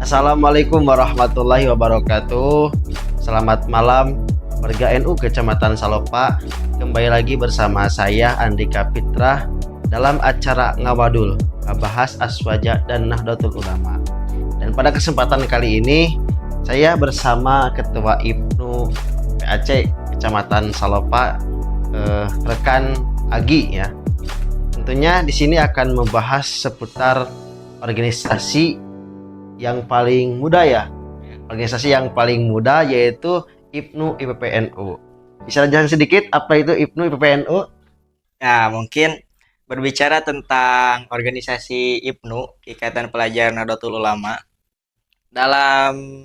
Assalamualaikum warahmatullahi wabarakatuh. Selamat malam warga NU Kecamatan Salopa. Kembali lagi bersama saya Andika Fitra dalam acara Ngawadul, ngebahas Aswaja dan Nahdlatul Ulama. Dan pada kesempatan kali ini saya bersama Ketua IPNU PAC Kecamatan Salopa, rekan Agi ya. Tentunya di sini akan membahas seputar organisasi yang paling muda ya. Organisasi yang paling muda yaitu IPNU IPPNU. Bisa jelaskan sedikit apa itu IPNU IPPNU? Ya, mungkin berbicara tentang organisasi IPNU, Ikatan Pelajar Nahdlatul Ulama. Dalam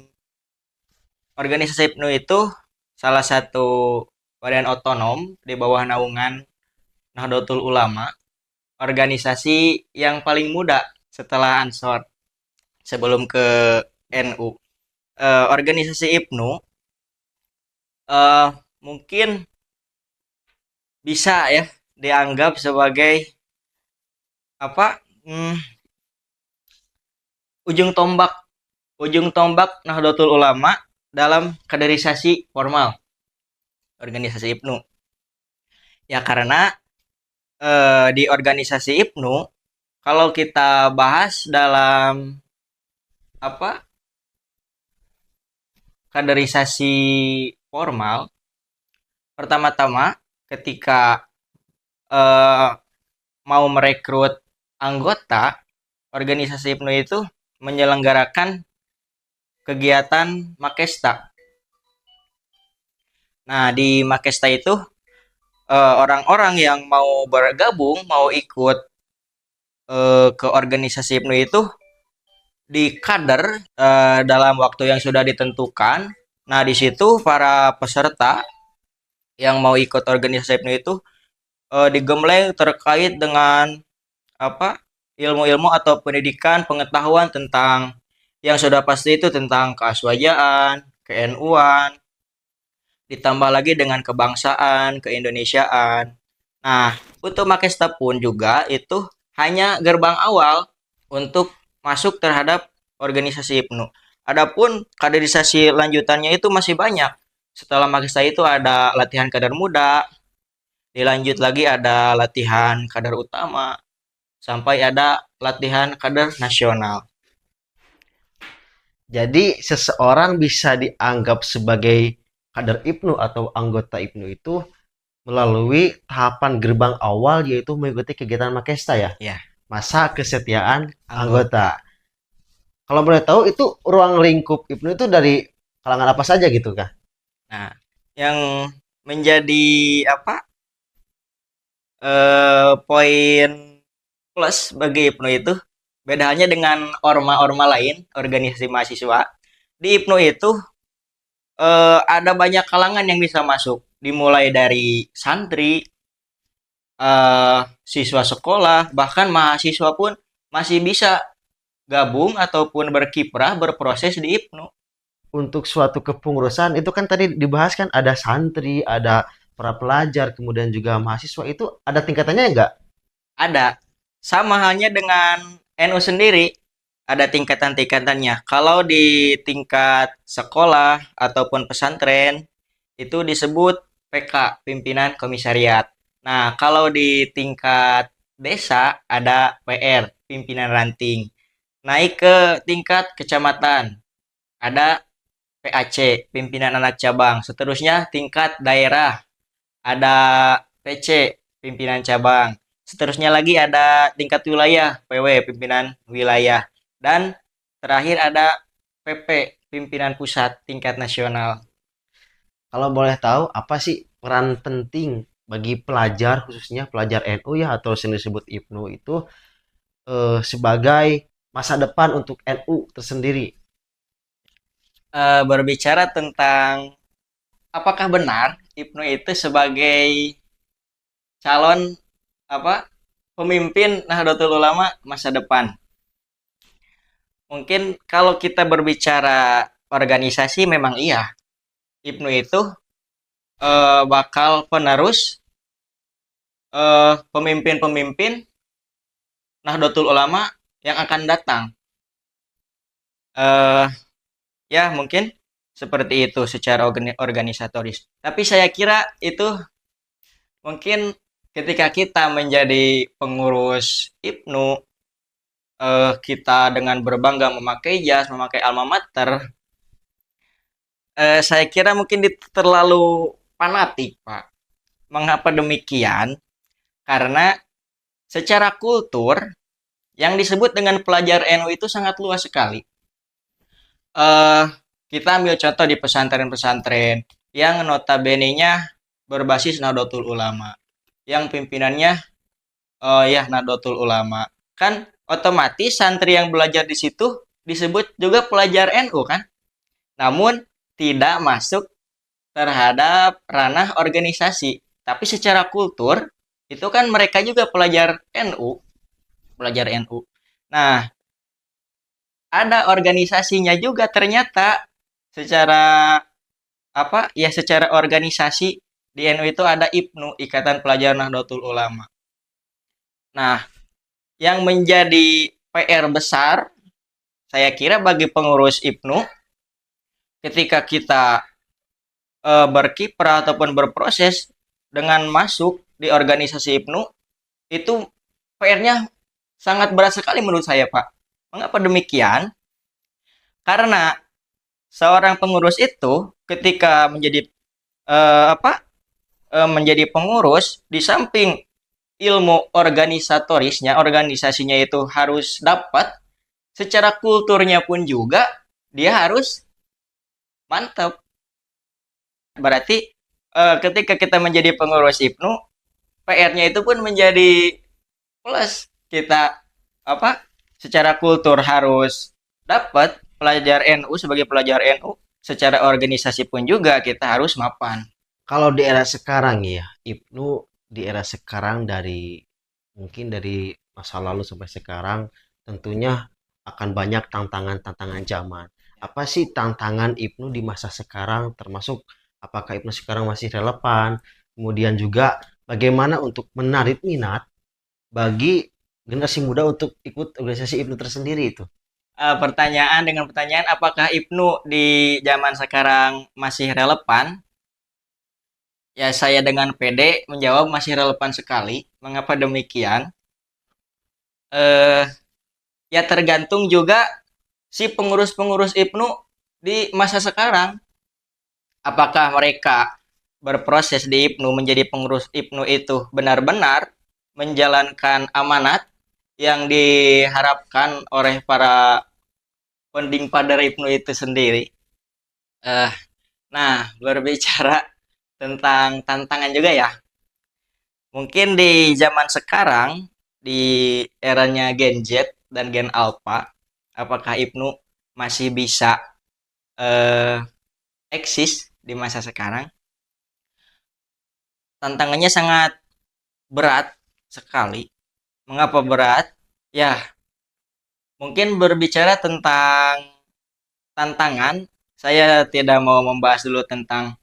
organisasi IPNU itu salah satu badan otonom di bawah naungan Nahdlatul Ulama, organisasi yang paling muda setelah Ansor sebelum ke NU. Organisasi IPNU eh, mungkin bisa ya dianggap sebagai apa? Ujung tombak Nahdlatul Ulama dalam kaderisasi formal organisasi IPNU. Ya karena di organisasi IPNU kalau kita bahas dalam apa kaderisasi formal, pertama-tama ketika eh, mau merekrut anggota, organisasi IPNU itu menyelenggarakan kegiatan Makesta. Nah, di Makesta itu orang-orang yang mau bergabung, mau ikut ke organisasi IPNU itu dikader dalam waktu yang sudah ditentukan. Nah, di situ para peserta yang mau ikut organisasi IPNU itu digembleng terkait dengan apa ilmu-ilmu atau pendidikan pengetahuan tentang yang sudah pasti itu tentang keaswajaan, ke-NU-an, ditambah lagi dengan kebangsaan, keindonesiaan. Nah, untuk Makesta pun juga itu hanya gerbang awal untuk masuk terhadap organisasi IPNU. Adapun kaderisasi lanjutannya itu masih banyak. Setelah Makesta itu ada latihan kader muda, dilanjut lagi ada latihan kader utama, sampai ada latihan kader nasional. Jadi seseorang bisa dianggap sebagai kader IPNU atau anggota IPNU itu melalui tahapan gerbang awal yaitu mengikuti kegiatan Makesta ya. Ya, Masa kesetiaan anggota. anggota. Kalau boleh tahu itu ruang lingkup IPNU itu dari kalangan apa saja gitu kah? Nah, yang menjadi apa poin plus bagi IPNU itu beda halnya dengan orma-orma lain, organisasi mahasiswa. Di IPNU itu ada banyak kalangan yang bisa masuk, dimulai dari santri, siswa sekolah, bahkan mahasiswa pun masih bisa gabung ataupun berkiprah berproses di IPNU. Untuk suatu kepengurusan itu kan tadi dibahas kan ada santri, ada para pelajar, kemudian juga mahasiswa itu ada tingkatannya enggak? Ada. Sama halnya dengan NU sendiri, ada tingkatan-tingkatannya. Kalau di tingkat sekolah ataupun pesantren, itu disebut PK, Pimpinan Komisariat. Nah, kalau di tingkat desa, ada PR, Pimpinan Ranting. Naik ke tingkat kecamatan, ada PAC, Pimpinan Anak Cabang. Seterusnya tingkat daerah, ada PC, pimpinan cabang. Seterusnya lagi ada tingkat wilayah, PW, pimpinan wilayah. Dan terakhir ada PP, pimpinan pusat tingkat nasional. Kalau boleh tahu apa sih peran penting bagi pelajar khususnya pelajar NU ya atau sering disebut IPNU itu sebagai masa depan untuk NU tersendiri. Berbicara tentang apakah benar IPNU itu sebagai calon apa pemimpin Nahdlatul Ulama masa depan. Mungkin kalau kita berbicara organisasi memang iya. IPNU itu bakal penerus pemimpin-pemimpin Nahdlatul Ulama yang akan datang. Eh ya mungkin seperti itu secara organisatoris. Tapi saya kira itu mungkin ketika kita menjadi pengurus IPNU, kita dengan berbangga memakai jas, memakai alma mater, saya kira mungkin terlalu fanatik, Pak. Mengapa demikian? Karena secara kultur yang disebut dengan pelajar NU itu sangat luas sekali. eh kita ambil contoh di pesantren-pesantren yang notabene-nya berbasis Nahdlatul Ulama, yang pimpinannya ya Nahdlatul Ulama. Kan otomatis santri yang belajar di situ disebut juga pelajar NU kan? Namun tidak masuk terhadap ranah organisasi. Tapi secara kultur itu kan mereka juga pelajar NU, pelajar NU. Nah, ada organisasinya juga ternyata secara apa ya secara organisasi di NU itu ada IPNU, Ikatan Pelajar Nahdlatul Ulama. Nah, yang menjadi PR besar saya kira bagi pengurus IPNU ketika kita berkiprah ataupun berproses dengan masuk di organisasi IPNU itu PR-nya sangat berat sekali menurut saya, Pak. Mengapa demikian? Karena seorang pengurus itu ketika menjadi menjadi pengurus di samping ilmu organisatorisnya, organisasinya itu harus dapat, secara kulturnya pun juga dia harus mantap. Berarti ketika kita menjadi pengurus IPNU, PR-nya itu pun menjadi plus. Kita apa? Secara kultur harus dapat pelajar NU sebagai pelajar NU, secara organisasi pun juga kita harus mapan. Kalau di era sekarang ya, Ibnu di era sekarang mungkin dari masa lalu sampai sekarang tentunya akan banyak tantangan-tantangan zaman. Apa sih tantangan Ibnu di masa sekarang termasuk apakah Ibnu sekarang masih relevan? Kemudian juga bagaimana untuk menarik minat bagi generasi muda untuk ikut organisasi Ibnu tersendiri itu? Pertanyaan dengan pertanyaan apakah IPNU di zaman sekarang masih relevan? Ya saya dengan pede menjawab masih relevan sekali. Mengapa demikian? Eh ya tergantung juga si pengurus-pengurus IPNU di masa sekarang. Apakah mereka berproses di IPNU menjadi pengurus IPNU itu benar-benar menjalankan amanat yang diharapkan oleh para founding father IPNU itu sendiri. Eh, nah, berbicara tentang tantangan juga ya. Mungkin di zaman sekarang, di eranya Gen Z dan Gen Alpha, apakah IPNU masih bisa eh, eksis di masa sekarang? Tantangannya sangat berat sekali. Mengapa berat? Ya, mungkin berbicara tentang tantangan, saya tidak mau membahas dulu tentang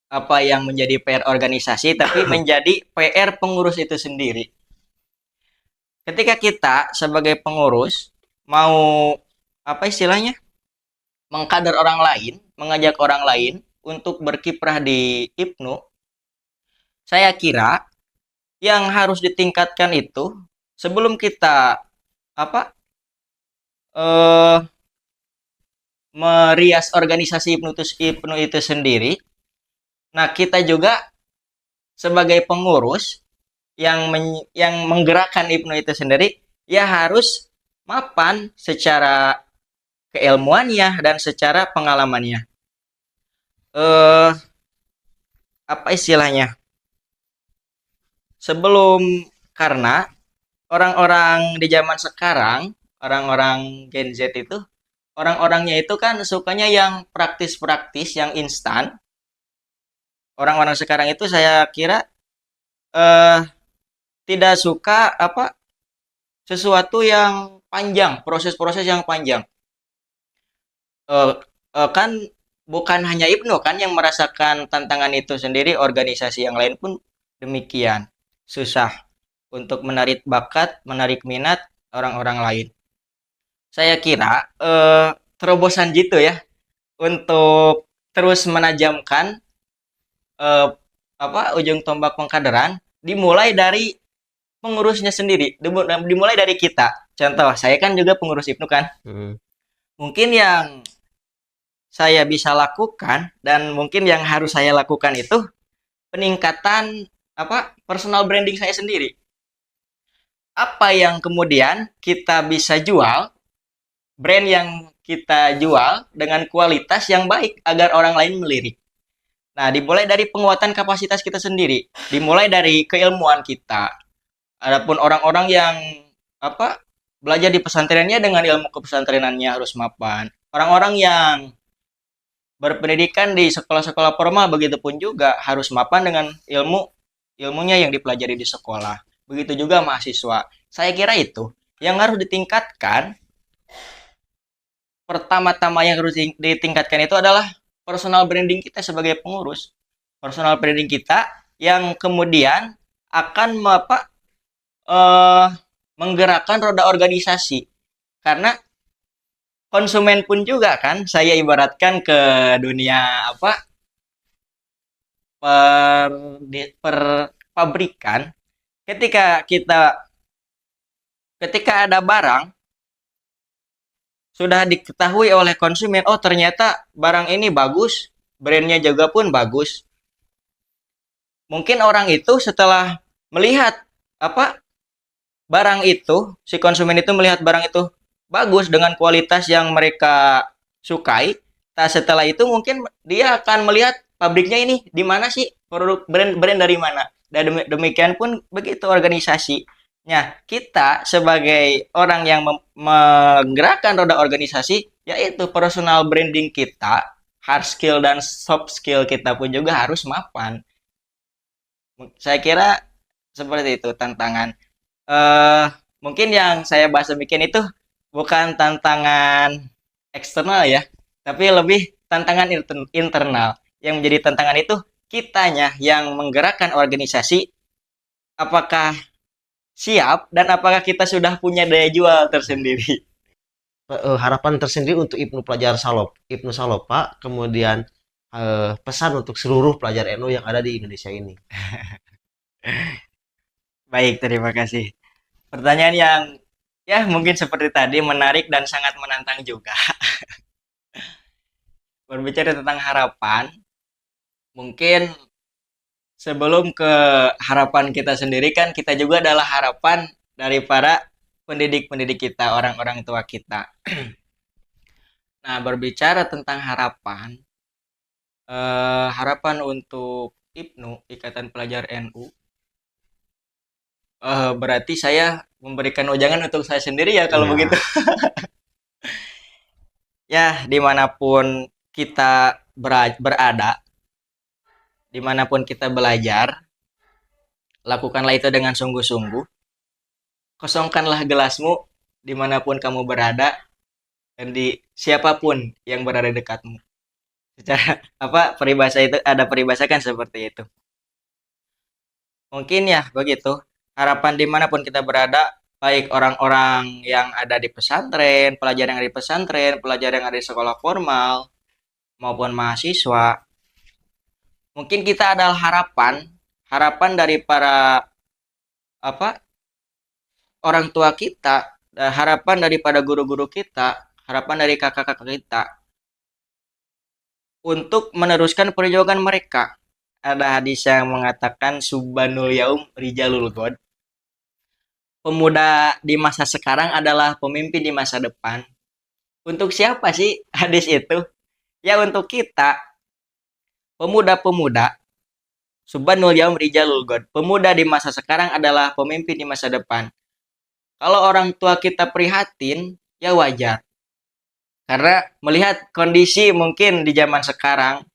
apa yang menjadi PR organisasi, tapi menjadi PR pengurus itu sendiri. Ketika kita sebagai pengurus mau apa istilahnya mengkader orang lain, mengajak orang lain untuk berkiprah di IPNU, saya kira yang harus ditingkatkan itu sebelum kita apa eh merias organisasi IPNU itu sendiri. Nah, kita juga sebagai pengurus yang menggerakkan IPNU itu sendiri ya harus mapan secara keilmuannya dan secara pengalamannya. Eh apa istilahnya? Sebelum karena orang-orang di zaman sekarang, orang-orang Gen Z itu, orang-orangnya itu kan sukanya yang praktis-praktis, yang instan. Orang-orang sekarang itu saya kira eh tidak suka apa sesuatu yang panjang, proses-proses yang panjang. Eh kan bukan hanya IPNU kan yang merasakan tantangan itu sendiri, organisasi yang lain pun demikian. Susah untuk menarik bakat, menarik minat orang-orang lain. saya kira terobosan gitu ya untuk terus menajamkan eh, ujung tombak pengkaderan dimulai dari pengurusnya sendiri, dimulai dari kita. Contoh, saya kan juga pengurus IPNU kan. Hmm. Mungkin yang saya bisa lakukan dan mungkin yang harus saya lakukan itu peningkatan personal branding saya sendiri. Apa yang kemudian kita bisa jual, brand yang kita jual dengan kualitas yang baik agar orang lain melirik. Nah, dimulai dari penguatan kapasitas kita sendiri, dimulai dari keilmuan kita. Adapun orang-orang yang apa belajar di pesantrennya dengan ilmu kepesantrenannya harus mapan. Orang-orang yang berpendidikan di sekolah-sekolah formal begitupun juga harus mapan dengan ilmunya yang dipelajari di sekolah. Begitu juga mahasiswa. Saya kira itu yang harus ditingkatkan. Pertama-tama yang harus ditingkatkan itu adalah personal branding kita sebagai pengurus. Personal branding kita yang kemudian akan eh, menggerakkan roda organisasi. Karena konsumen pun juga kan saya ibaratkan ke dunia per per pabrikan. Ketika kita ketika ada barang sudah diketahui oleh konsumen, oh ternyata barang ini bagus, brandnya juga pun bagus. Mungkin orang itu setelah melihat apa barang itu, si konsumen itu melihat barang itu bagus dengan kualitas yang mereka sukai. Nah, setelah itu mungkin dia akan melihat pabriknya ini di mana sih, produk brand dari mana. Dan demikian pun begitu organisasi. Nah, kita sebagai orang yang menggerakkan roda organisasi, yaitu personal branding kita, hard skill dan soft skill kita pun juga harus mapan. Saya kira seperti itu tantangan. eh Mungkin yang saya bahas demikian itu bukan tantangan eksternal ya, tapi lebih tantangan internal. Yang menjadi tantangan itu kitanya yang menggerakkan organisasi, apakah siap dan apakah kita sudah punya daya jual tersendiri. Harapan tersendiri untuk Ibnu Salopa, kemudian pesan untuk seluruh pelajar NU yang ada di Indonesia ini. Baik, terima kasih. Pertanyaan yang ya mungkin seperti tadi menarik dan sangat menantang juga. Berbicara tentang harapan, mungkin sebelum ke harapan kita sendiri kan kita juga adalah harapan dari para pendidik-pendidik kita, orang-orang tua kita. Nah, berbicara tentang harapan, harapan untuk IPNU, Ikatan Pelajar NU, berarti saya memberikan ujangan untuk saya sendiri ya kalau Iya. begitu. Ya, dimanapun kita berada, dimanapun kita belajar, lakukanlah itu dengan sungguh-sungguh. Kosongkanlah gelasmu dimanapun kamu berada dan di siapapun yang berada dekatmu. Secara peribahasa itu ada peribahasa kan seperti itu. Mungkin ya begitu. Harapan dimanapun kita berada, baik orang-orang yang ada di pesantren, pelajar yang ada di pesantren, pelajar yang ada di sekolah formal, maupun mahasiswa. Mungkin kita adalah harapan dari para apa orang tua kita, harapan daripada guru-guru kita, harapan dari kakak-kakak kita untuk meneruskan perjuangan mereka. Ada hadis yang mengatakan subhanul yaum rijalul god. Pemuda di masa sekarang adalah pemimpin di masa depan. Untuk siapa sih hadis itu? Ya untuk kita, pemuda-pemuda. Subhanul yaum rijalul god. Pemuda di masa sekarang adalah pemimpin di masa depan. Kalau orang tua kita prihatin, ya wajar. Karena melihat kondisi mungkin di zaman sekarang,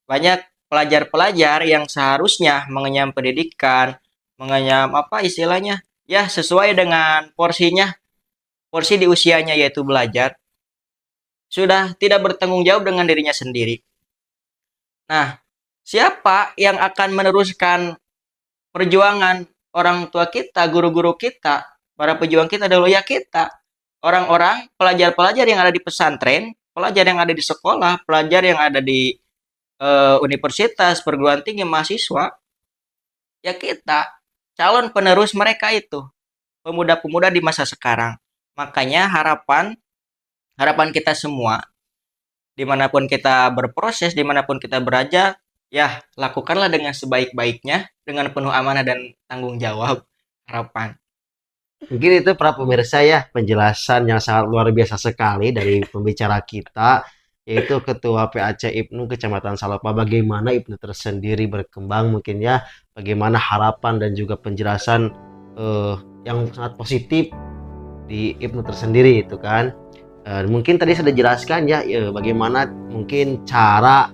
banyak pelajar-pelajar yang seharusnya mengenyam pendidikan, mengenyam istilahnya, ya sesuai dengan porsinya, porsi di usianya yaitu belajar, sudah tidak bertanggung jawab dengan dirinya sendiri. Nah, siapa yang akan meneruskan perjuangan orang tua kita, guru-guru kita, para pejuang kita dahulu ya kita. orang-orang, pelajar-pelajar yang ada di pesantren, pelajar yang ada di sekolah, pelajar yang ada di universitas, perguruan tinggi, mahasiswa, ya kita calon penerus mereka itu, pemuda-pemuda di masa sekarang. Makanya harapan kita semua, dimanapun kita berproses, dimanapun kita berada, ya lakukanlah dengan sebaik-baiknya, dengan penuh amanah dan tanggung jawab. Harapan. Mungkin itu para pemirsa ya penjelasan yang sangat luar biasa sekali dari pembicara kita, yaitu Ketua PAC IPNU Kecamatan Salopa, bagaimana IPNU tersendiri berkembang mungkin ya, bagaimana harapan dan juga penjelasan yang sangat positif di IPNU tersendiri itu kan. Mungkin tadi sudah jelaskan ya, bagaimana mungkin cara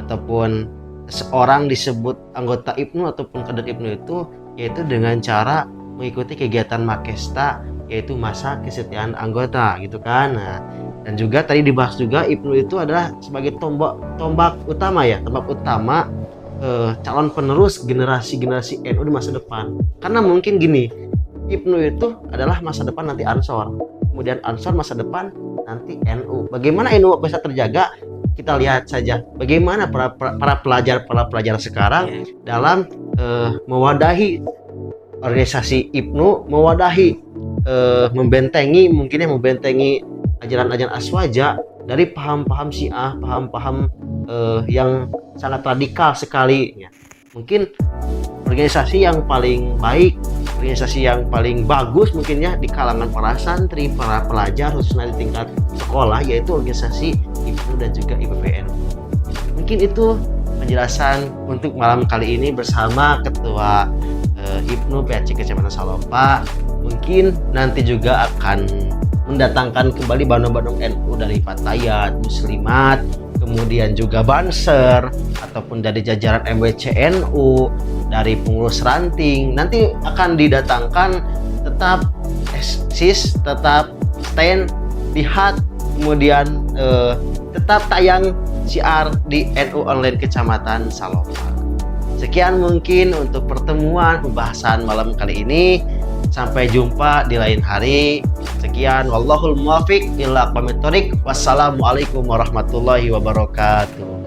ataupun seorang disebut anggota IPNU ataupun kader IPNU itu, yaitu dengan cara mengikuti kegiatan Makesta, yaitu masa kesetiaan anggota gitu kan. Nah, dan juga tadi dibahas juga IPNU itu adalah sebagai tombak utama ya, tombak utama calon penerus generasi NU di masa depan. Karena mungkin gini, IPNU itu adalah masa depan nanti Ansor, kemudian Ansor masa depan nanti NU. Bagaimana NU bisa terjaga? Kita lihat saja bagaimana para pelajar sekarang dalam mewadahi organisasi IPNU, mewadahi membentengi ajaran-ajaran Aswaja dari paham-paham Syiah, paham-paham yang sangat radikal sekali ya. Mungkin organisasi yang paling baik, organisasi yang paling bagus mungkin ya di kalangan para santri, para pelajar khususnya di tingkat sekolah, yaitu organisasi IPNU dan juga IPPN. Mungkin itu penjelasan untuk malam kali ini bersama Ketua IPNU PAC Kecamatan Salopa. Mungkin nanti juga akan mendatangkan kembali bandung-bandung NU dari Fatayat, Muslimat, kemudian juga Banser, ataupun dari jajaran MWCNU, dari pengurus ranting. Nanti akan didatangkan, tetap eksis, tetap stand, lihat, kemudian tetap tayang siar di NU Online Kecamatan Salopa. Sekian mungkin untuk pertemuan pembahasan malam kali ini. Sampai jumpa di lain hari. Sekian, wallahul muwaffiq ila aqwamit thoriq. Wassalamualaikum warahmatullahi wabarakatuh.